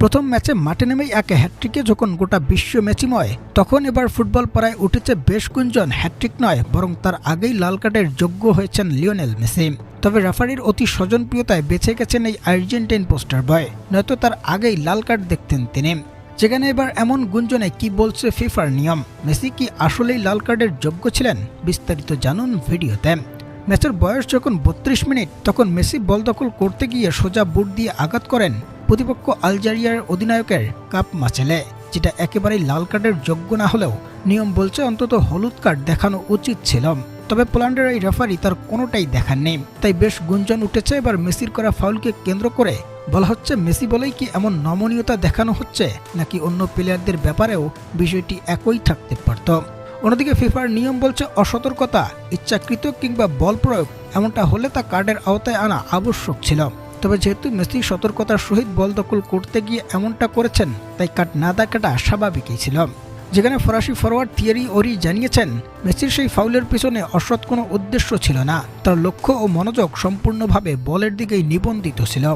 প্রথম ম্যাচে মাঠে নেমেই এক হ্যাটট্রিকে যখন গোটা বিশ্ব ম্যাচিময়, তখন এবার ফুটবল পাড়ায় উঠেছে বেশ গুঞ্জন হ্যাটট্রিক নয় বরং তার আগেই লাল কার্ডের যোগ্য হয়েছেন লিওনেল মেসি। তবে রেফারির অতি স্বজনপ্রিয়তায় বেঁচে গেছেন এই আর্জেন্টাইন পোস্টার বয়, নয়তো তার আগেই লাল কার্ড দেখতেন তিনি। যেখানে এবার এমন গুঞ্জনে কি বলছে ফিফার নিয়ম, মেসি কি আসলেই লাল কার্ডের যোগ্য ছিলেন, বিস্তারিত জানুন ভিডিওতে। ম্যাচের বয়স যখন 32 মিনিট, তখন মেসি বল দখল করতে গিয়ে সোজা বুট দিয়ে আঘাত করেন প্রতিপক্ষ আলজেরিয়ার অধিনায়কের কাপ মাচেলে, যেটা একেবারেই লাল কার্ডের যোগ্য না হলেও নিয়ম বলছে অন্তত হলুদ কার্ড দেখানো উচিত ছিল। তবে পোল্যান্ডের এই রেফারি তার কোনোটাই দেখাননি, তাই বেশ গুঞ্জন উঠেছে এবার মেসির করা ফাউলকে কেন্দ্র করে। বলা হচ্ছে মেসি বলেই কি এমন নমনীয়তা দেখানো হচ্ছে, নাকি অন্য প্লেয়ারদের ব্যাপারেও বিষয়টি একই থাকতে পারত। অন্যদিকে ফিফার নিয়ম বলছে অসতর্কতা, ইচ্ছাকৃত কিংবা বল প্রয়োগ এমনটা হলে তা কার্ডের আওতায় আনা আবশ্যক ছিল। তবে যেহেতু মেসি সতর্কতার সহিত বল দখল করতে গিয়ে এমনটা করেছেন, তাই কার্ড না দেখাটা স্বাভাবিকই ছিল। যেখানে ফরাসি ফরোয়ার্ড থিয়েরি ওরি জানিয়েছেন, মেসির সেই ফাউলের পিছনে অসৎ কোনো উদ্দেশ্য ছিল না, তার লক্ষ্য ও মনোযোগ সম্পূর্ণভাবে বলের দিকেই নিবন্ধিত ছিল।